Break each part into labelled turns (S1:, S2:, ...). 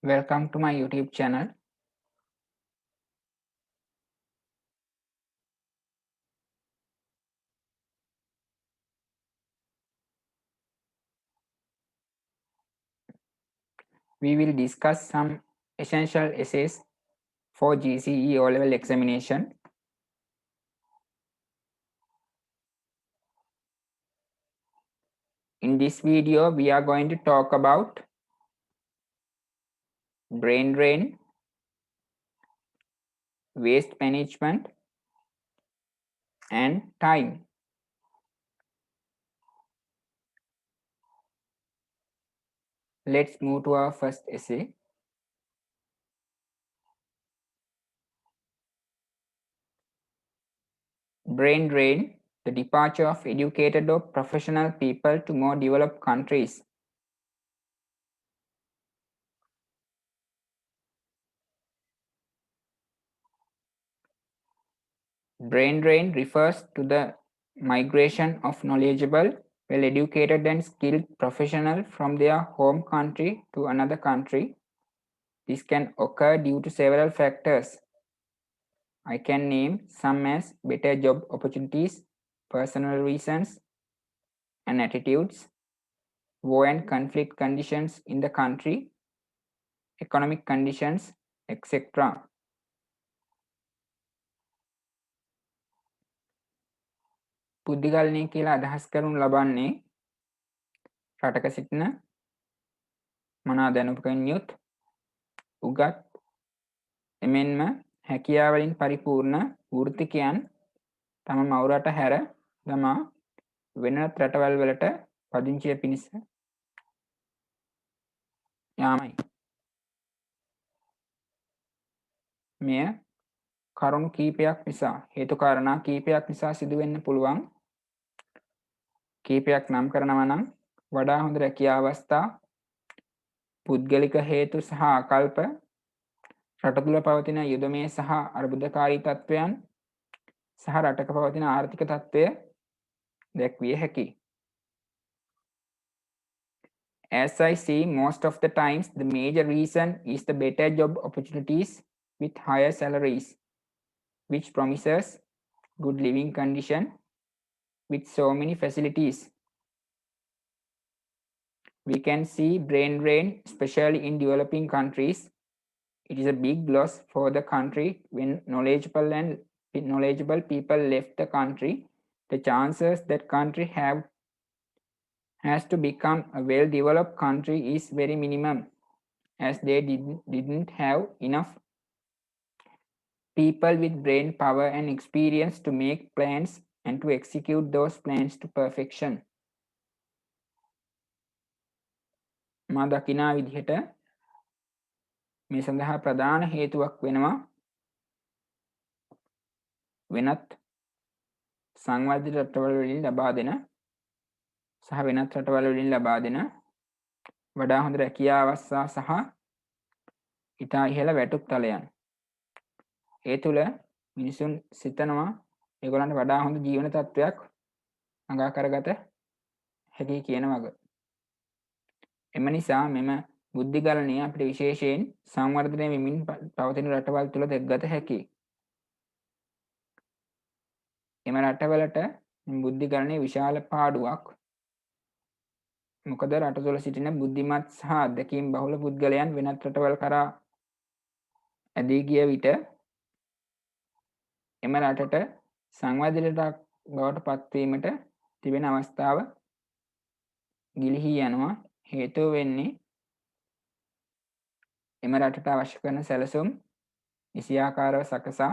S1: Welcome to my YouTube channel. We will discuss some essential essays for GCE O-level examination. In this video, we are going to talk about brain drain, waste management, and time. Let's move to our first essay. Brain drain, the departure of educated or professional people to more developed countries. Brain drain refers to the migration of knowledgeable, well-educated and skilled professionals from their home country to another country. This can occur due to several factors. I can name some as better job opportunities, personal reasons and attitudes, war and conflict conditions in the country, economic conditions, etc. පුද්ගලනය කියලා අදහස් කරනු ලබන්නේ රටක සිටින මනා දැනුපකන් යුත් උගත් එමෙන්ම හැකියාවලින් පරිපූර්ණ වෘත්තිකයන් තම මවුරට හැර දමා වෙනත් රටවල් වලට පදිංචිය පිණිස යාමයි. මෙය කරුණු කීපයක් නිසා හේතු කාරණා කීපයක් නිසා සිදුවෙන්න පුළුවන්. කීපයක් නම් කරනවා නම් වඩා හොඳ රැකියා අවස්ථා, පුද්ගලික හේතු සහ ආකල්ප, රට තුළ පවතින යුදමය සහ අර්බුදකාරී තත්ත්වයන් සහ රටක පවතින ආර්ථික තත්ත්වය දැක්විය හැකියි. As I see, most of the times the major reason is the better job opportunities with higher salaries, which promises good living condition with so many facilities. We can see brain drain, especially in developing countries. It is a big loss for the country when knowledgeable people left the country. The chances that country has to become a well-developed country is very minimum, as they didn't have enough people with brain power and experience to make plans and to execute those plans to perfection. මා දකිනා විදිහට මේ සඳහා ප්‍රධාන හේතුවක් වෙනවා වෙනත් සංවර්ධිත රටවල් වලින් ලබා දෙන සහ වෙනත් රටවල් වලින් ලබා දෙන වඩා හොඳ රැකියා අවස්ථා සහ ඉතා ඉහළ වැටුප් තලයන්. ඒ තුළ මිනිසුන් සිතනවා ඒගොල්ලන්ට වඩා හොඳ ජීවන තත්ත්වයක් ළඟා කරගත හැකි කියන වග. එම නිසා මෙම බුද්ධිගලනය අපිට විශේෂයෙන් සංවර්ධනය වෙමින් පවතින රටවල් තුළ දැක්ගත හැකියි. එම රටවලට බුද්ධිගලනය විශාල පාඩුවක්. මොකද රට තුළ සිටින බුද්ධිමත් සහ අත්දැකීම් බහුල පුද්ගලයන් වෙනත් රටවල් කරා ඇදී ගිය විට එම රටට සංවර්ධිත බවට පත්වීමට තිබෙන අවස්ථාව ගිලිහී යනවා. හේතුව වෙන්නේ එම රටට අවශ්‍ය කරන සැලසුම් නිසියාකාරව සකසා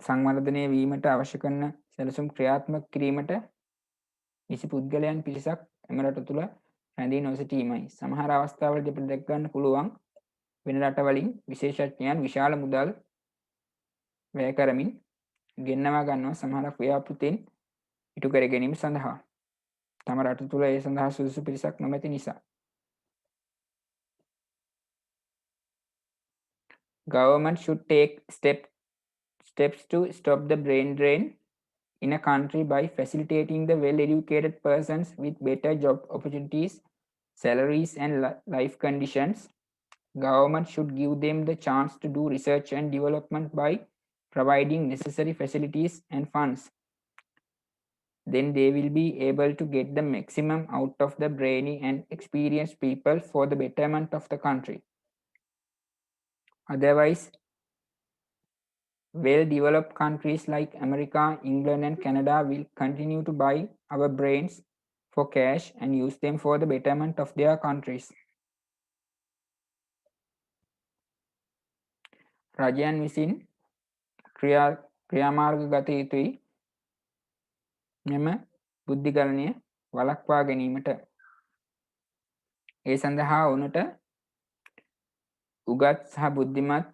S1: සංවර්ධනය වීමට අවශ්‍ය කරන සැලසුම් ක්‍රියාත්මක කිරීමට නිසි පුද්ගලයන් පිරිසක් එම රට තුළ රැඳී නොසිටීමයි. සමහර අවස්ථාවලදී අපිට දැක ගන්න පුළුවන් වෙන රටවලින් විශේෂඥයන් විශාල මුදල් වැය කරමින් ගෙන්නවා ගන්නවා සමහරක් ව්‍යාපෘතීන් ඉටු කර ගැනීම සඳහා. තම රට තුළ ඒ සඳහා සුදුසු පිරිසක් නොමැති නිසා. Government should take steps to stop the brain drain in a country by facilitating the well-educated persons with better job opportunities salaries and life conditions, government should give them the chance to do research and development by providing necessary facilities and funds. Then they will be able to get the maximum out of the brainy and experienced people for the betterment of the country. Otherwise, well-developed countries like America, England and Canada will continue to buy our brains for cash and use them for the betterment of their countries. රජයන් විසින් ක්‍රියාමාර්ග ගත යුතුයි මෙම බුද්ධිකරණය වළක්වා ගැනීමට. ඒ සඳහා ඔවුනට උගත් සහ බුද්ධිමත්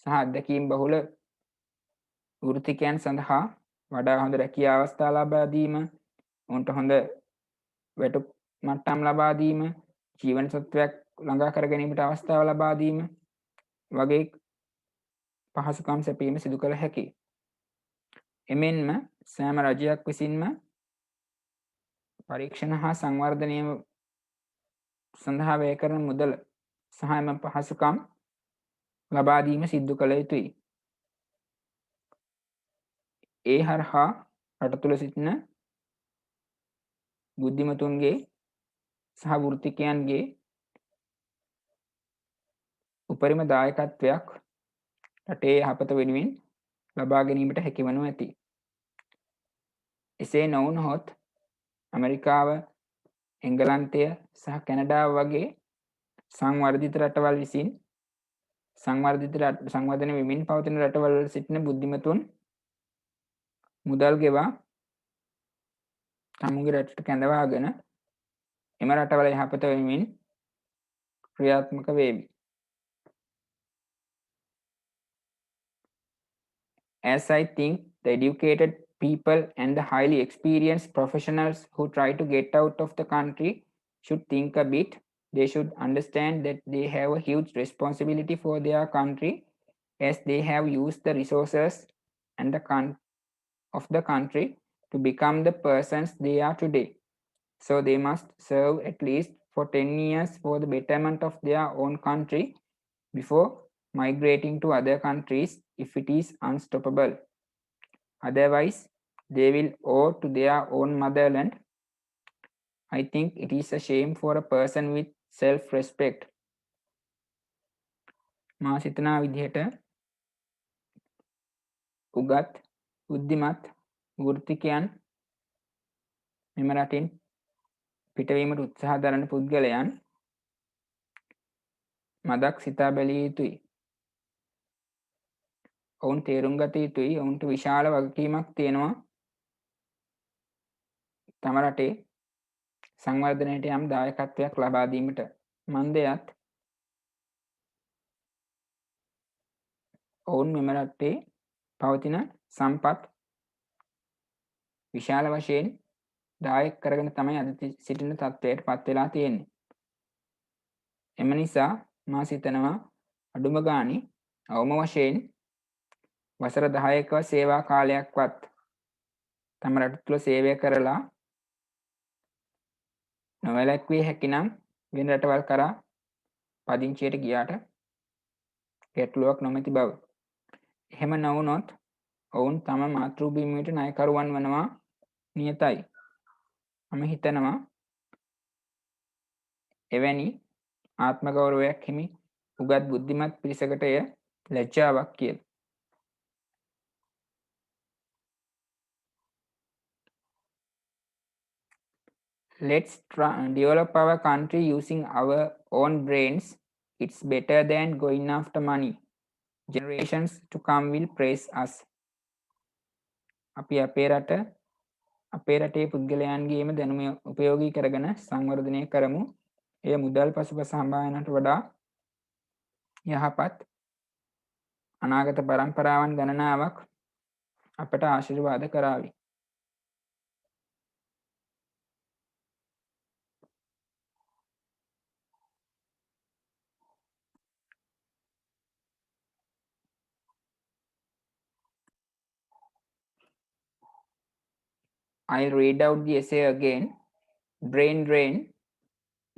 S1: සහ අත්දැකීම් බහුල වෘත්තිකයන් සඳහා වඩා හොඳ රැකියා අවස්ථා ලබා දීම, ඔවුන්ට හොඳ වැටුප් මට්ටම් ලබා දීම, ජීවන සත්වයක් ළඟා කර ගැනීමට අවස්ථාව ලබා දීම වගේ පහසුකම් සැපීම සිදු කළ හැකියි. එමෙන්ම සෑම රජයක් විසින්ම පරීක්ෂණ හා සංවර්ධනය සඳහා වැය කරන මුදල සහ එම පහසුකම් ලබා දීම සිදු කළ යුතුයි. ඒ හරහා රට තුළ සිටින බුද්ධිමතුන්ගේ සහ වෘත්තිකයන්ගේ උපරිම දායකත්වයක් රටේ යහපත වෙනුවෙන් ලබා ගැනීමට හැකිවනු ඇති. එසේ නොවුනහොත් ඇමරිකාව, එංගලන්තය සහ කැනඩාව වගේ සංවර්ධිත රටවල් විසින් සංවර්ධනය වෙමින් පවතින රටවල් වල සිටින බුද්ධිමතුන් මුදල් ගෙවා තමුන්ගේ රටට කැඳවාගෙන එම රටවල යහපත වෙනුවෙන් ක්‍රියාත්මක වේවි. As I think the educated people and the highly experienced professionals who try to get out of the country should think a bit. They should understand that they have a huge responsibility for their country as they have used the resources and of the country to become the persons they are today. So they must serve at least for 10 years for the betterment of their own country before migrating to other countries if it is unstoppable. Otherwise, they will owe to their own motherland. I think it is a shame for a person with self-respect. මා සිතනා විදිහට උගත්, බුද්ධිමත් වෘත්තිකයන් මෙම රටින් පිටවීමට උත්සාහ දරන පුද්ගලයන් මදක් සිතා බැලිය යුතුයි. ඔවුන් තේරුම් ගත යුතුයි ඔවුන්ට විශාල වගකීමක් තියෙනවා තම රටේ සංවර්ධනයට යම් දායකත්වයක් ලබා දීමට. මන්දයත් ඔවුන් මෙම රටේ පවතින සම්පත් විශාල වශයෙන් දායක කරගෙන තමයි අද සිටින තත්ත්වයට පත් වෙලා තියෙන්නේ. එම නිසා මා සිතනවා අඩුම ගානේ අවම වශයෙන් වසර 10ක සේවා කාලයක්වත් තම රට තුළ සේවය කරලා නොවැළැක්විය හැකිනම් වෙන රටවල් කරා පදිංචියට ගියාට ගැටලුවක් නොමැති බව. එහෙම නොවුනොත් ඔවුන් තම මාතෘ භූමියට ණයකරුවන් වනවා නියතයි. මම හිතනවා එවැනි ආත්ම ගෞරවයක් හිමි උගත් බුද්ධිමත් පිරිසකට එය ලැජ්ජාවක් කියලා. Let's develop our country using our own brains. It's better than going after money. Generations to come will praise us. අපි අපේ රටේ පුද්ගලයන්ගේම දැනුම උපයෝගී කරගෙන සංවර්ධනය කරමු. එය මුදල් පසුපස හඹායනට වඩා යහපත් අනාගත පරම්පරාවන් ගණනාවක් අපට ආශිර්වාද කරાવી. I'll read out the essay again. Brain drain.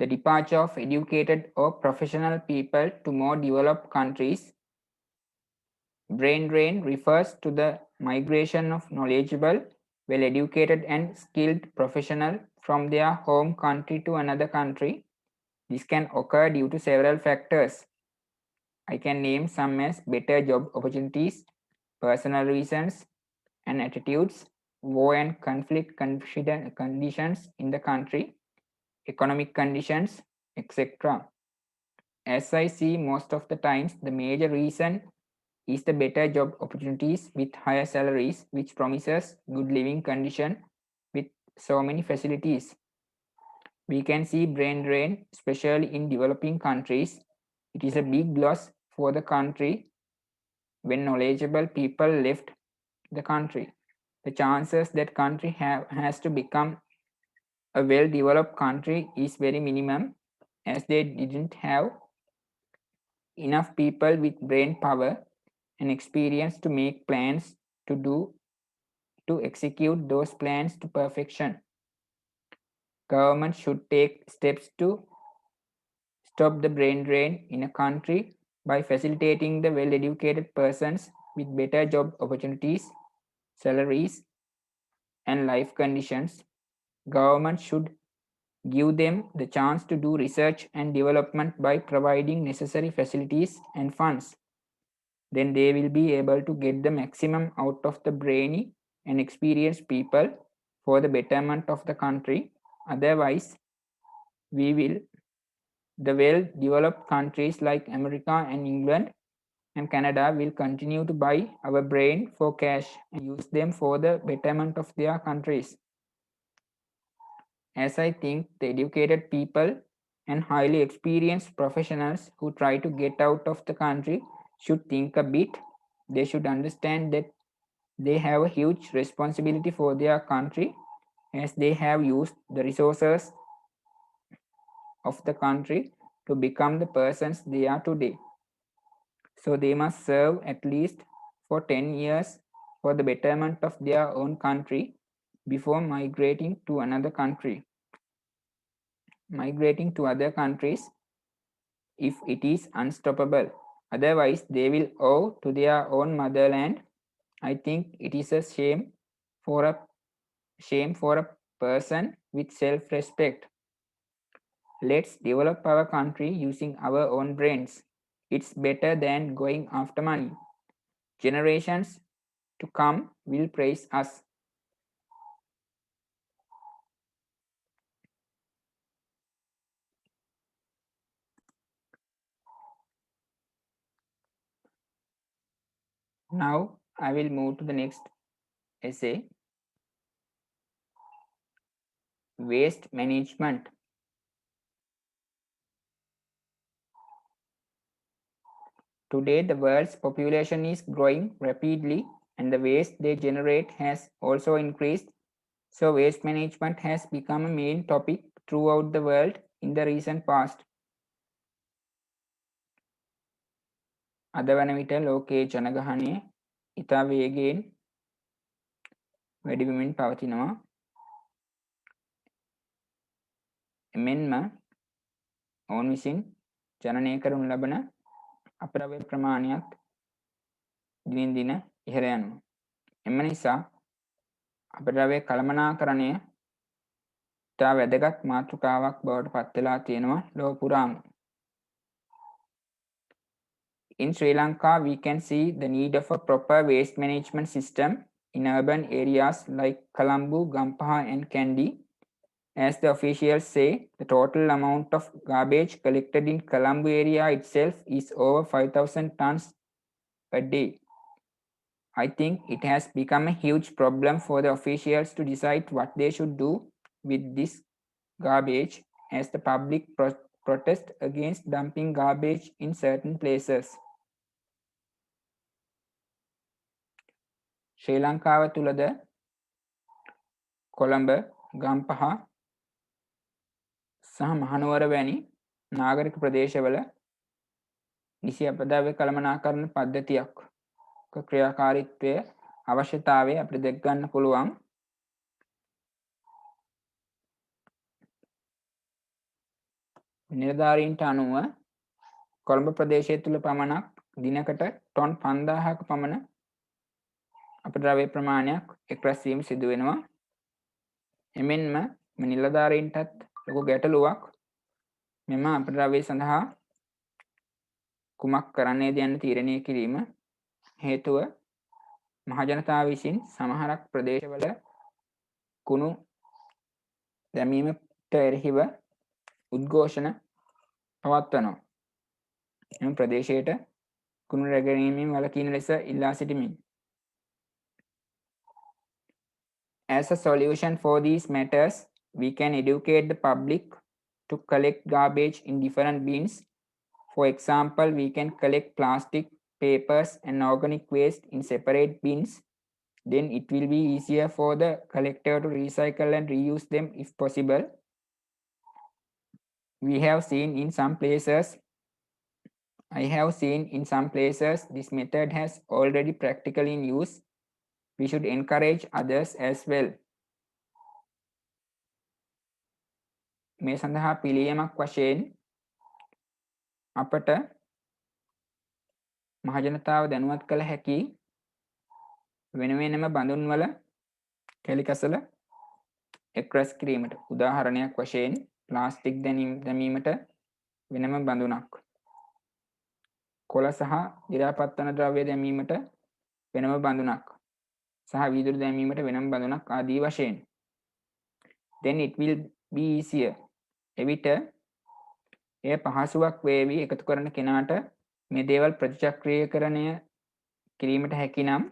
S1: the departure of educated or professional people to more developed countries. Brain drain refers to the migration of knowledgeable, well-educated and skilled professionals from their home country to another country. This can occur due to several factors. I can name some as better job opportunities, personal reasons and attitudes, war and conflict conditions in the country, economic conditions, etc. As I see most of the times, the major reason is the better job opportunities with higher salaries, which promises good living condition with so many facilities. We can see brain drain, especially in developing countries. It is a big loss for the country when knowledgeable people left the country. The chances that country has to become a well-developed country is very minimum, as they didn't have enough people with brain power and experience to make plans to execute those plans to perfection. Government should take steps to stop the brain drain in a country by facilitating the well-educated persons with better job opportunities, salaries, and life conditions. Government should give them the chance to do research and development by providing necessary facilities and funds. Then they will be able to get the maximum out of the brainy and experienced people for the betterment of the country. Otherwise, we will the well-developed countries like America and England and Canada will continue to buy our brain for cash and use them for the betterment of their countries. As I think the educated people and highly experienced professionals who try to get out of the country should think a bit. They should understand that they have a huge responsibility for their country, as they have used the resources of the country to become the persons they are today. So they must serve at least for 10 years for the betterment of their own country before migrating to another country. Migrating to other countries if it is unstoppable. Otherwise, they will owe to their own motherland. I think it is a for a shame for a person with self-respect. Let's develop our country using our own brains. It's better than going after money. Generations to come will praise us. Now I will move to the next essay. Waste management. Today, the world's population is growing rapidly and the waste they generate has also increased. So, waste management has become a main topic throughout the world in the recent past. අද වන විට ලෝකයේ ජනගහනය ඉතා වේගයෙන් වැඩිවෙමින් පවතිනවා. එමෙන්ම ඔවුන් විසින් ජනනය කරනු ලබන අපද්‍රව්‍ය ප්‍රමාණයත් දිනෙන් දින ඉහළ යනවා. එම නිසා අපද්‍රව්‍ය කළමනාකරණය ඉතා වැදගත් මාතෘකාවක් බවට පත් වෙලා තියෙනවා ලෝක පුරාම. In Sri Lanka, we can see the need of a proper waste management system in urban areas like Colombo, Gampaha and Kandy. As the officials say, the total amount of garbage collected in Colombo area itself is over 5,000 tons a day. I think it has become a huge problem for the officials to decide what they should do with this garbage, as the public protest against dumping garbage in certain places. ශ්‍රී ලංකාව තුළද කොළඹ, ගම්පහ සහ මහනුවර වැනි නාගරික ප්‍රදේශවල නිසි අපද්‍රව්‍ය කළමනාකරණ පද්ධතියක් ක්‍රියාකාරීත්වය අවශ්‍යතාවය අපිට දැක් ගන්න පුළුවන්. නිලධාරීන්ට අනුව කොළඹ ප්‍රදේශය තුළ පමණක් දිනකට ටොන් 5000ක පමණ අපද්‍රව්‍ය ප්‍රමාණයක් එක්රැස් වීම සිදු වෙනවා. එමෙන්ම නිලධාරීන්ටත් ලොකු ගැටලුවක් මෙම අපද්‍රව්‍ය සඳහා කුමක් කරන්නේද යන්න තීරණය කිරීම. හේතුව මහජනතාව විසින් සමහරක් ප්‍රදේශවල කුණු දැමීමට එරෙහිව උද්ඝෝෂණ පවත්වනවා. එම ප්‍රදේශයට කුණු රැගෙනීමෙන් වළකින ලෙස ඉල්ලා සිටිමින්. As a solution for these matters, we can educate the public to collect garbage in different bins. For example, we can collect plastic, papers, and organic waste in separate bins. Then it will be easier for the collector to recycle and reuse them if possible. I have seen in some places this method has already practically in use. We should encourage others as well. මේ සඳහා පිළියමක් වශයෙන් අපට මහජනතාව දැනුවත් කළ හැකි වෙන වෙනම බඳුන්වල කැලිකසල එක්රැස් කිරීමට. උදාහරණයක් වශයෙන් ප්ලාස්ටික් දැමීමට වෙනම බඳුනක්, කොළ සහ දිරාපත්වන ද්‍රව්‍ය දැමීමට වෙනම බඳුනක් සහ වීදුරු දැමීමට වෙනම බඳුනක් ආදී වශයෙන්. Then it will be easier. එවිට එය පහසුවක් වේවි එකතු කරන කෙනාට මේ දේවල් ප්‍රතිචක්‍රීයකරණය කිරීමට හැකි නම්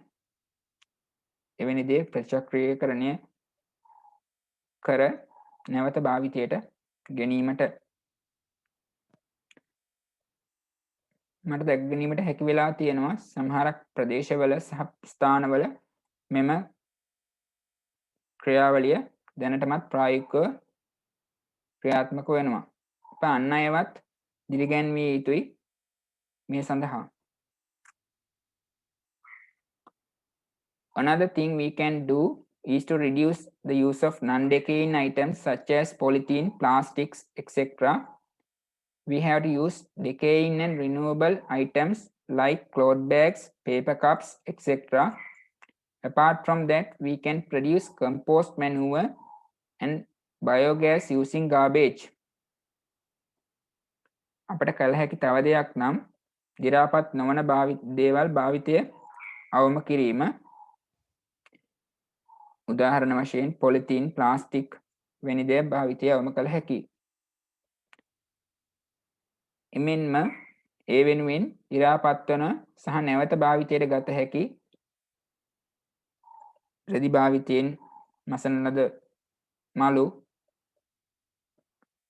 S1: එවැනි දේ ප්‍රතිචක්‍රීයකරණය කර නැවත භාවිතයට ගැනීමට. මට දැක ගැනීමට හැකි වෙලා තියෙනවා සමහරක් ප්‍රදේශවල සහ ස්ථානවල මෙම ක්‍රියාවලිය දැනටමත් ප්‍රායෝගිකව ක්‍රියාත්මක වෙනවා. අන් අයවත් දිරිගැන්විය යුතුයි මේ සඳහා. Another thing we can do is to reduce the use of non-decaying items such as polythene, plastics, etc. We have to use decaying and renewable items like cloth bags, paper cups, etc. Apart from that, we can produce compost manure and biogas using garbage. අපට කළ හැකි තව දෙයක් නම් දි รา පත් නොවන දේවල් භාවිතය අවම කිරීම. උදාහරණ වශයෙන් පොලිතීන්, ප්ලාස්ටික් වැනි දේ භාවිතය අවම කළ හැකියි. එමෙන්ම ඒ වෙනුවෙන් දි รา පත්වන සහ නැවත භාවිතයට ගත හැකි රෙදි භාවිතයෙන් මසන ලද මලු,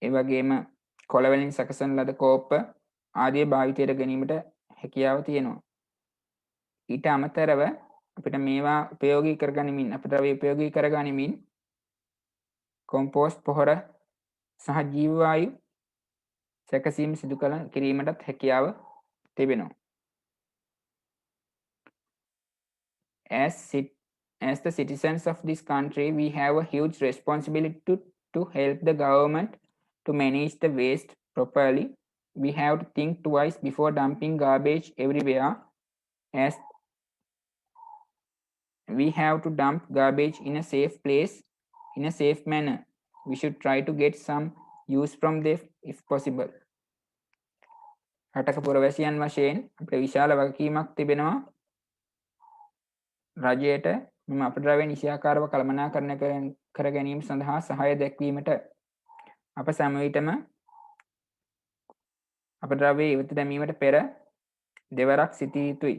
S1: ඒ වගේම කොළ වලින් සකසන ලද කෝප්ප ආදී භාවිතයට ගැනීමට හැකියාව තියෙනවා. ඊට අමතරව අපිට මේවා උපයෝගී කරගනිමින් අපද්‍රව්‍ය උපයෝගී කරගනිමින් කොම්පෝස්ට් පොහොර සහ ජීව වායු සැකසීම සිදු කිරීමටත් හැකියාව තිබෙනවා. As the citizens of this country, we have a huge responsibility to help the government to manage the waste properly. We have to think twice before dumping garbage everywhere, as we have to dump garbage in a safe place, in a safe manner. We should try to get some use from them if possible. රටක පුරවැසියන් වශයෙන් අපිට විශාල වගකීමක් තිබෙනවා රජයට මෙම අපද්‍රව්‍ය නිසියාකාරව කළමනාකරණය කර ගැනීම සඳහා සහාය දැක්වීමට. අප සෑම විටම අපද්‍රව්‍ය ඉවත දැමීමට පෙර දෙවරක් සිතිය යුතුයි.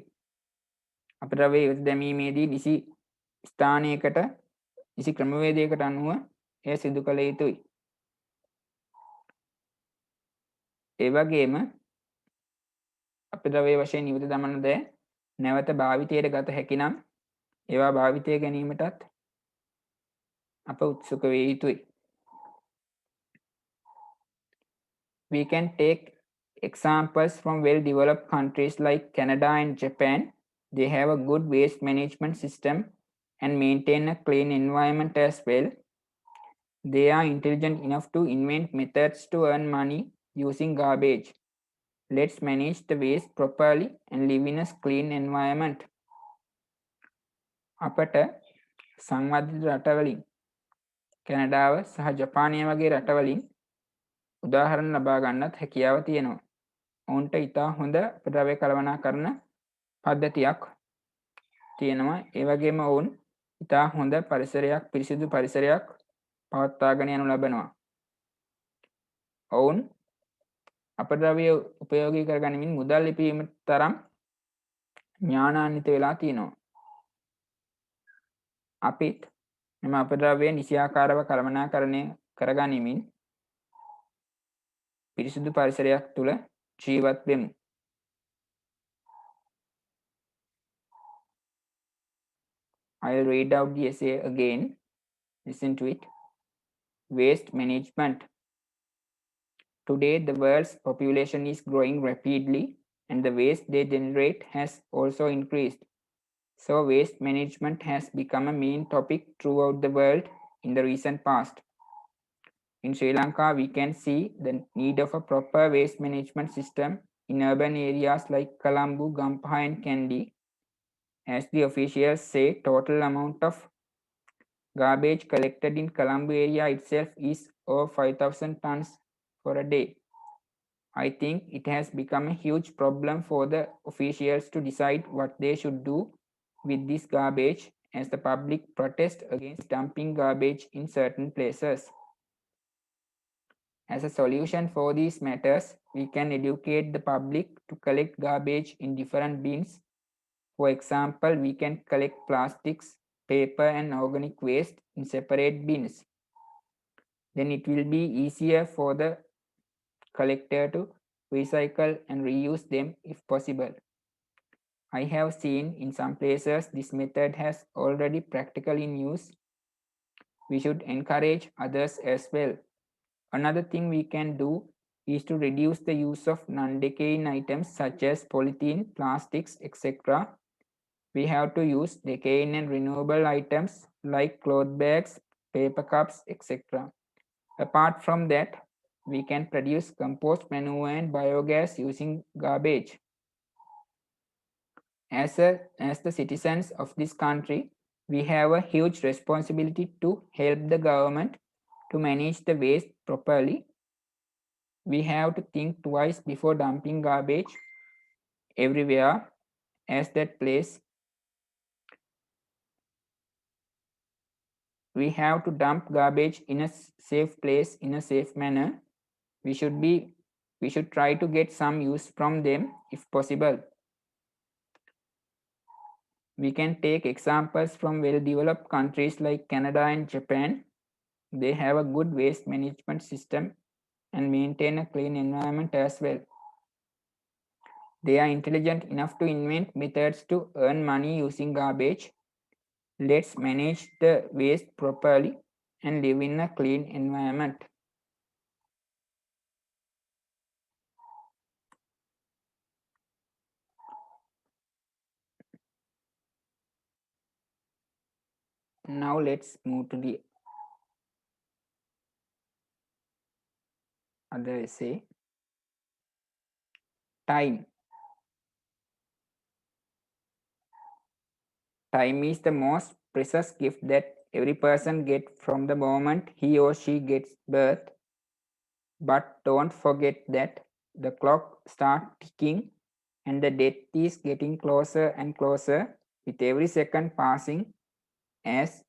S1: අපද්‍රව්‍ය ඉවත දැමීමේදී නිසි ස්ථානයකට නිසි ක්‍රමවේදයකට අනුව එය සිදු කළ යුතුයි. ඒ වගේම අපද්‍රව්‍ය වශයෙන් ඉවත දමන දෑ නැවත භාවිතයට ගත හැකි නම් ඒවා භාවිතය ගැනීමටත් අප උත්සුක විය යුතුයි. We can take examples from well-developed countries like Canada and Japan. They have a good waste management system and maintain a clean environment as well. They are intelligent enough to invent methods to earn money using garbage. Let's manage the waste properly and live in a clean environment. අපට සංවර්ධිත රටවලින් කැනඩාව සහ ජපානය වගේ රටවලින් උදාහරණ ලබා ගන්නත් හැකියාව තියෙනවා. ඔවුන්ට ඉතා හොඳ අපද්‍රව්‍ය කළමනාකරණ පද්ධතියක් තියෙනවා. ඒ වගේම ඔවුන් ඉතා හොඳ පරිසරයක් පිරිසිදු පරිසරයක් පවත්වාගෙන යනු ලබනවා. ඔවුන් අපද්‍රව්‍ය උපයෝගී කරගනිමින් මුදල් ලිපීම තරම් ඥානාන්විත වෙලා තියෙනවා. අපිත් මෙම අපද්‍රව්‍ය නිසියාකාරව කළමනාකරණය කරගනිමින් පිරිසිදු පරිසරයක් තුළ ජීවත් වෙමු. I'll read out the essay again. Listen to it. Waste management. Today, the world's population is growing rapidly and the waste they generate has also increased. So, waste management has become a main topic throughout the world in the recent past. In Sri Lanka, we can see the need of a proper waste management system in urban areas like Colombo, Gampaha and Kandy. As the officials say, total amount of garbage collected in Colombo area itself is over 5,000 tons for a day. I think it has become a huge problem for the officials to decide what they should do with this garbage as the public protest against dumping garbage in certain places. As a solution for these matters, we can educate the public to collect garbage in different bins. For example, we can collect plastics, paper and organic waste in separate bins. Then it will be easier for the collector to recycle and reuse them if possible. I have seen in some places this method has already practically in use. We should encourage others as well. Another thing we can do is to reduce the use of non-decaying items such as polythene, plastics, etc. We have to use decaying and renewable items like cloth bags, paper cups, etc. Apart from that, we can produce compost manure and biogas using garbage. As the citizens of this country, we have a huge responsibility to help the government to manage the waste properly. We have to think twice before dumping garbage everywhere, as that place we have to dump garbage in a safe place in a safe manner. We should try to get some use from them if possible. We can take examples from well-developed countries like Canada and Japan. They have a good waste management system and maintain a clean environment as well. They are intelligent enough to invent methods to earn money using garbage. Let's manage the waste properly and live in a clean environment. Now let's move to the other essay. Time. Time is the most precious gift that every person gets from the moment he or she gets birth. But don't forget that the clock starts ticking and the death is getting closer and closer with every second passing. As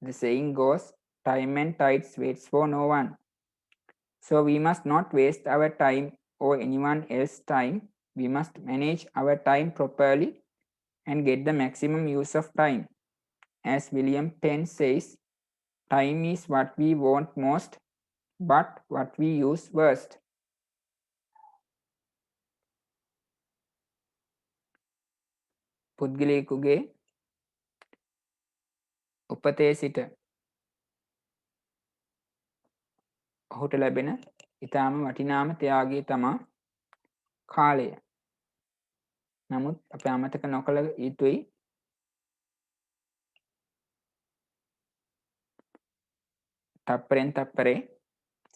S1: the saying goes, time and tides waits for no one. So we must not waste our time or anyone else's time. We must manage our time properly and get the maximum use of time. As William Penn says, time is what we want most, but what we use worst. පුද්ගලයෙකුගේ උපතේ සිට ඔහුට ලැබෙන ඉතාම වටිනාම ත්‍යාගය තමා කාලය. නමුත් අප අමතක නොකළ යුතුයි තප්පරෙන් තප්පරේ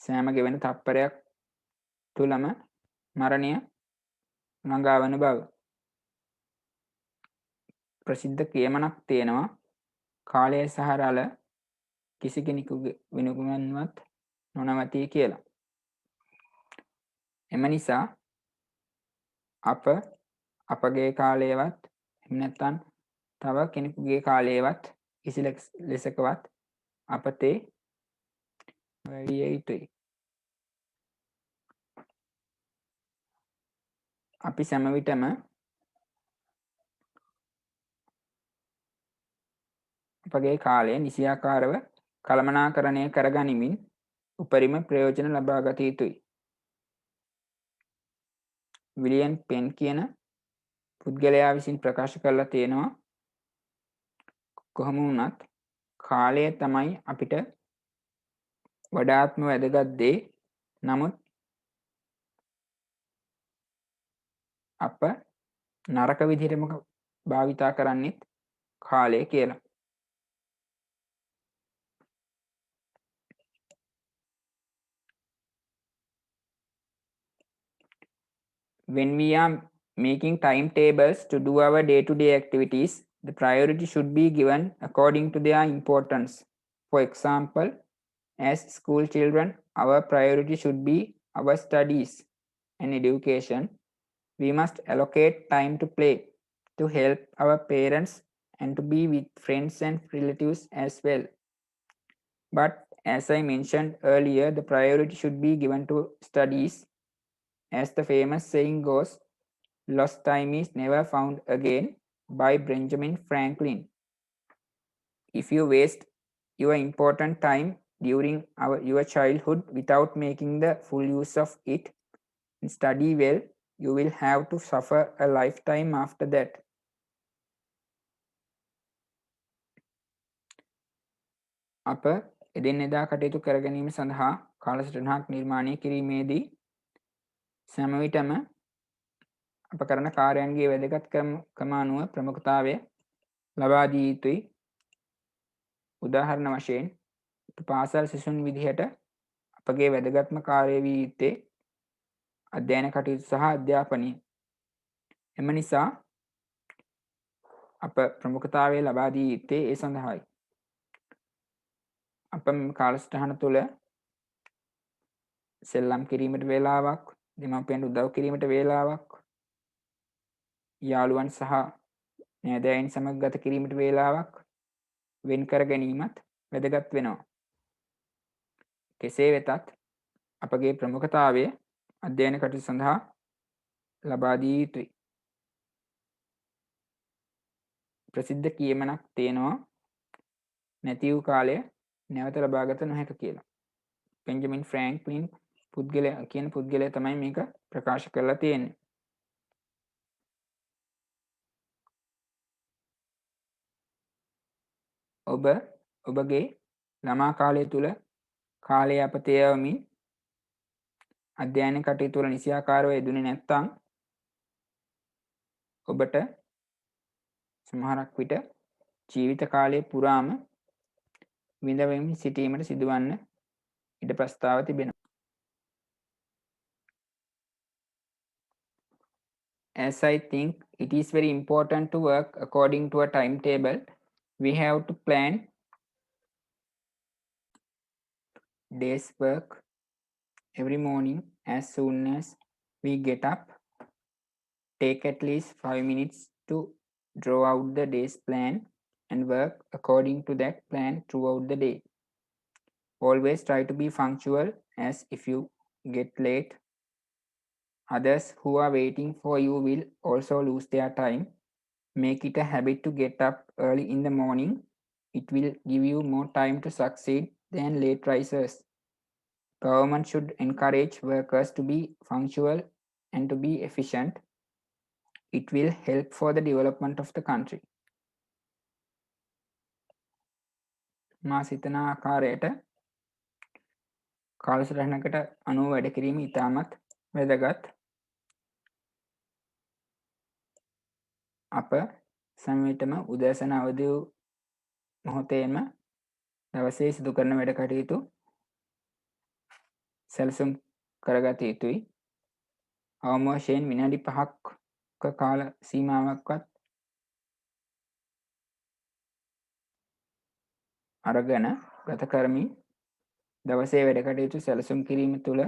S1: සෑම ගෙවෙන තප්පරයක් තුලම මරණය ළඟා වන බව. ප්‍රසිද්ධ කියමනක් තියෙනවා කාලය සහ රළ කිසි කෙනෙකුගේ වෙනුගුවන්වත් නොනවතී කියලා. එම නිසා අප අපගේ කාලයවත් එහෙම නැත්නම් තව කෙනෙකුගේ කාලයවත් කිසි ලෙසකවත් අපතේ වැඩිය යුතුයි. අපි සෑම විටම අපගේ කාලය නිසියාකාරව කළමනාකරණය කරගනිමින් උපරිම ප්‍රයෝජන ලබා ගත යුතුයි. විලියම් පෙන් කියන පුද්ගලයා විසින් ප්‍රකාශ කරලා තියෙනවා කොහොම වුණත් කාලය තමයි අපිට වඩාත්ම වැදගත් දේ. නමුත් අප නරක විදිහටම භාවිතා කරන්නෙත් කාලය කියලා. When we are making timetables to do our day-to-day activities, the priority should be given according to their importance. For example, as school children, our priority should be our studies and education. We must allocate time to play, to help our parents, and to be with friends and relatives as well. But as I mentioned earlier, the priority should be given to studies. As the famous saying goes, lost time is never found again, by Benjamin Franklin. If you waste your important time during your childhood without making the full use of it and study well, you will have to suffer a lifetime after that. අප එදිනෙදා කටයුතු කර ගැනීම සඳහා කාලසටහනක් නිර්මාණය කිරීමේදී සෑම විටම අප කරන කාර්යයන්ගේ වැදගත්කම අනුව ප්‍රමුඛතාවය ලබා දී යුතුයි. උදාහරණ වශයෙන් පාසල් සිසුන් විදිහට අපගේ වැදගත්ම කාර්යය වී යුත්තේ අධ්‍යයන කටයුතු සහ අධ්‍යාපනය. එම නිසා අප ප්‍රමුඛතාවය ලබා දී යුත්තේ ඒ සඳහායි. අප කාලසටහන තුළ සෙල්ලම් කිරීමට වේලාවක්, දෙමාපියන්ට උදව් කිරීමට වේලාවක්, යාළුවන් සහ නෑදෑයන් සමග ගත කිරීමට වේලාවක් වෙන් කර ගැනීමත් වැදගත් වෙනවා. කෙසේ වෙතත් අපගේ ප්‍රමුඛතාවය අධ්‍යයන කටයුතු සඳහා ලබා දිය යුතුයි. ප්‍රසිද්ධ කියමනක් තියෙනවා නැති වූ කාලය නැවත ලබාගත නොහැක කියලා. බෙන්ජමින් ෆ්‍රැන්ක්ලින් කියන පුද්ගලයා තමයි මේක ප්‍රකාශ කරලා තියෙන්නේ. ඔබ ඔබගේ ළමා කාලය තුල කාලය අපතේ යවමින් අධ්‍යයන කටයුතු වල නිසියාකාරව යෙදුනේ නැත්නම් ඔබට සමහරක් විට ජීවිත කාලය පුරාම විඳවමින් සිටීමට සිදුවන්න ඉඩ ප්‍රස්තාව තිබෙනවා. As I think it is very important to work according to a timetable, we have to plan day's work every morning as soon as we get up. Take at least 5 minutes to draw out the day's plan and work according to that plan throughout the day. Always try to be punctual, as if you get late, others who are waiting for you will also lose their time. Make it a habit to get up early in the morning. It will give you more time to succeed than late risers. Government should encourage workers to be punctual and to be efficient. It will help for the development of the country. මා සිතන ආකාරයට කාලසටහනකට අනුව වැඩ කිරීම ඉතාමත් වැදගත්. අප සෑම විටම උදෑසන අවදි වූ මොහොතේම දවසේ සිදු කරන වැඩ කටයුතු සැලසුම් කරගත යුතුයි. අවම වශයෙන් විනාඩි 5ක කාල සීමාවක්වත් අරගෙන ගත කරමින් දවසේ වැඩ කටයුතු සැලසුම් කිරීම තුළ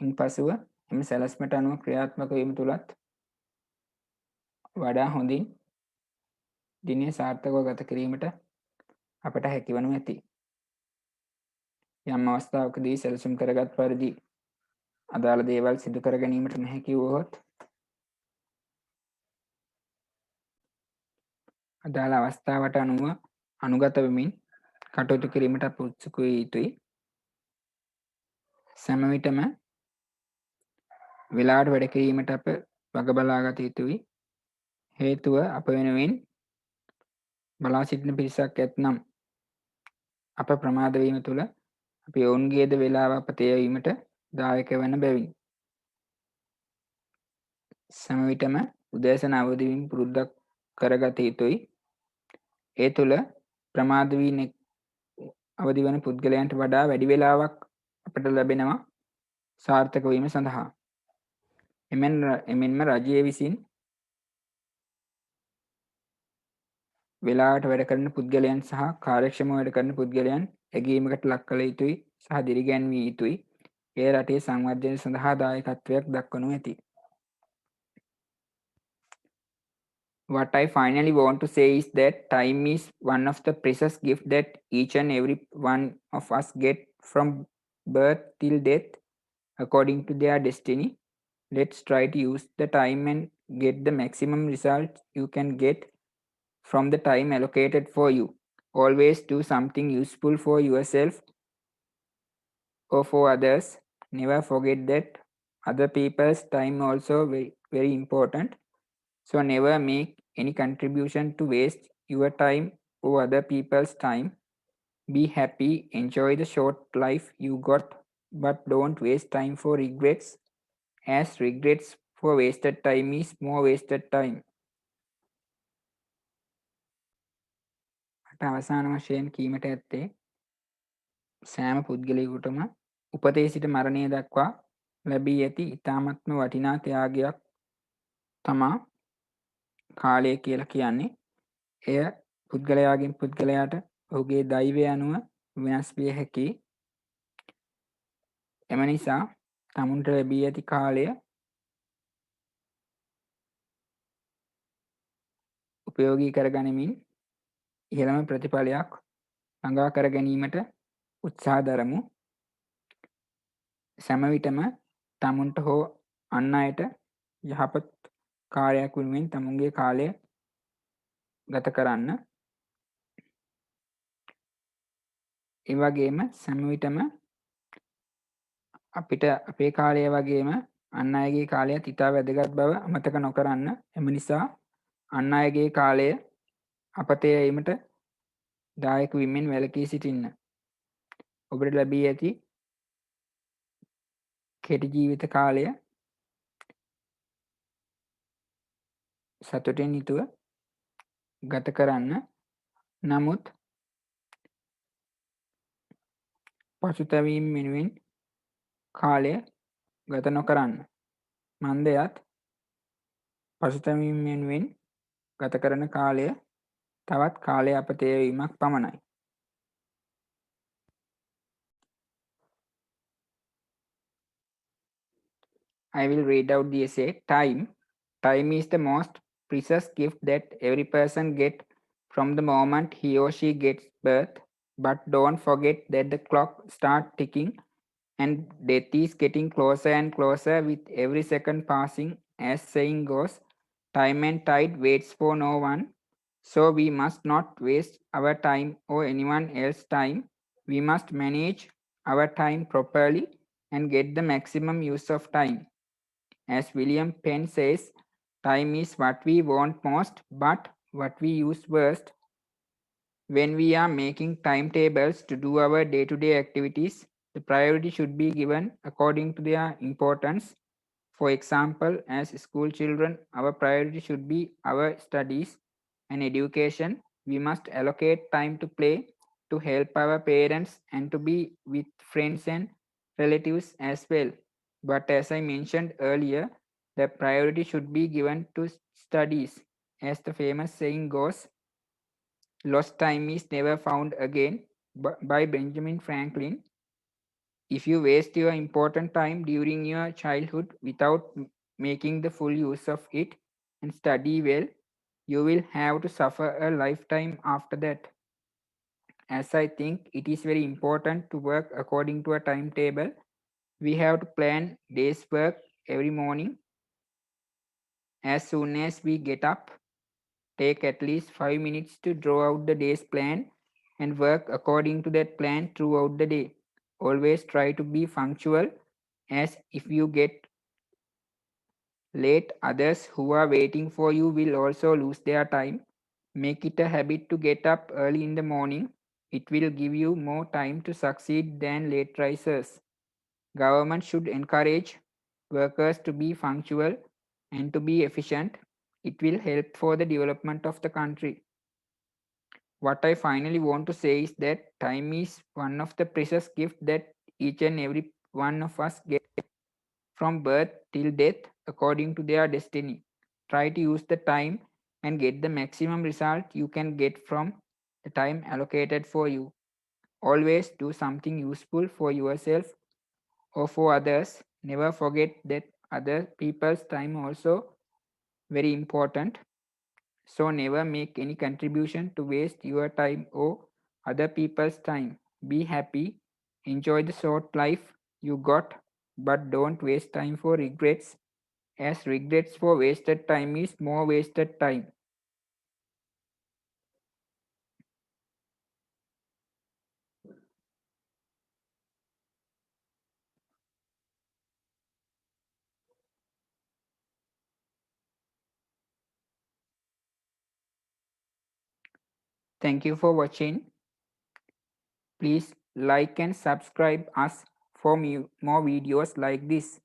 S1: ඉන්පසුව එම සැලැස්මට අනුව ක්‍රියාත්මක වීම තුළත් වඩා හොඳින් දිනය සාර්ථකව ගත කිරීමට අපට හැකිවනු ඇති. යම් අවස්ථාවකදී සැලසුම් කරගත් පරිදි අදාළ දේවල් සිදු කර ගැනීමට නොහැකි වුවහොත් අදාළ අවස්ථාවට අනුව අනුගත වෙමින් කටයුතු කිරීමට අප උත්සුක විය යුතුයි. සෑම විටම වෙලාවට වැඩ කිරීමට අප වග බලා ගත යුතුයි. හේතුව අප වෙනුවෙන් බලා සිටින පිරිසක් ඇත්නම් අප ප්‍රමාද වීම තුළ අපි ඔවුන්ගේද වේලාව අප තේ වීමට දායක වන බැවින් සෑම විටම උදෑසන අවදි වීම පුරුද්දක් කරගත යුතුයි. ඒ තුළ ප්‍රමාද වී අවදි වන පුද්ගලයන්ට වඩා වැඩි වේලාවක් අපට ලැබෙනවා සාර්ථක වීම සඳහා. එමෙන්ම රජය විසින් වෙලාවට වැඩ කරන පුද්ගලයන් සහ කාර්යක්ෂමව වැඩ කරන පුද්ගලයන් ඇගීමකට ලක් කළ යුතුයි සහ දිරිගැන්විය යුතුයි. එය රටේ සංවර්ධනය සඳහා දායකත්වයක් දක්වනු ඇති. What I finally want to say is that time is one of the precious gifts that each and every one of us get from birth till death according to their destiny. Let's try to use the time and get the maximum result you can get from the time allocated for you. Always do something useful for yourself or for others. Never forget that other people's time also very, very important. So never make any contribution to waste your time or other people's time. Be happy, enjoy the short life you got, but don't waste time for regrets, as regrets for wasted time is more wasted time. අවසාන වශයෙන් කීමට ඇත්තේ සෑම පුද්ගලයෙකුටම උපතේ සිට මරණය දක්වා ලැබී ඇති ඉතාමත්ම වටිනා ත්‍යාගයක් තමා කාලය කියලා කියන්නේ. එය පුද්ගලයාගෙන් පුද්ගලයාට ඔහුගේ දෛවය අනුව වෙනස් විය හැකියි. එම නිසා තමුන්ට ලැබී ඇති කාලය උපයෝගී කර ගනිමින් ඉහළම ප්‍රතිඵලයක් ළඟා කර ගැනීමට උත්සාහ දරමු. සෑම විටම තමුන්ට හෝ අන් අයට යහපත් කාර්යයක් වෙනුවෙන් තමුන්ගේ කාලය ගත කරන්න. ඒ වගේම සෑම විටම අපිට අපේ කාලය වගේම අන් අයගේ කාලයත් ඉතා වැදගත් බව අමතක නොකරන්න. එම නිසා අන් අයගේ කාලය අපතේ ඒමට දායක වීමෙන් වැළකී සිටින්න. ඔබට ලැබී ඇති කෙටි ජීවිත කාලය සතුටින් යුතුව ගත කරන්න. නමුත් පසුතැවීම් වෙනුවෙන් කාලය ගත නොකරන්න. මන්දයත් පසුතැවීම් වෙනුවෙන් ගත කරන කාලය තවත් කාලය අපතේ වීමක් පමණයි. I will read out the essay. Time. Time is the most precious gift that every person gets from the moment he or she gets birth. But don't forget that the clock starts ticking and death is getting closer and closer with every second passing. As saying goes, time and tide waits for no one. So we must not waste our time or anyone else's time. We must manage our time properly and get the maximum use of time. As William Penn says, time is what we want most, but what we use worst. When we are making timetables to do our day-to-day activities, the priority should be given according to their importance. For example, as school children, our priority should be our studies and education. We must allocate time to play, to help our parents, and to be with friends and relatives as well. But as I mentioned earlier, the priority should be given to studies. As the famous saying goes, lost time is never found again, by Benjamin Franklin. If you waste your important time during your childhood without making the full use of it and study well, you will have to suffer a lifetime after that. As I think it is very important to work according to a timetable, we have to plan day's work every morning. As soon as we get up, take at least 5 minutes to draw out the day's plan and work according to that plan throughout the day. Always try to be punctual, as if you get late, others who are waiting for you will also lose their time. Make it a habit to get up early in the morning. It will give you more time to succeed than late risers. Government should encourage workers to be punctual and to be efficient. It will help for the development of the country. What I finally want to say is that time is one of the precious gifts that each and every one of us get from birth till death according to their destiny. Try to use the time and get the maximum result you can get from the time allocated for you. Always do something useful for yourself or for others. Never forget that other people's time also very important. So never make any contribution to waste your time or other people's time. Be happy, enjoy the short life you got, but don't waste time for regrets, as regrets for wasted time is more wasted time. Thank you for watching. Please like and subscribe us for more videos like this.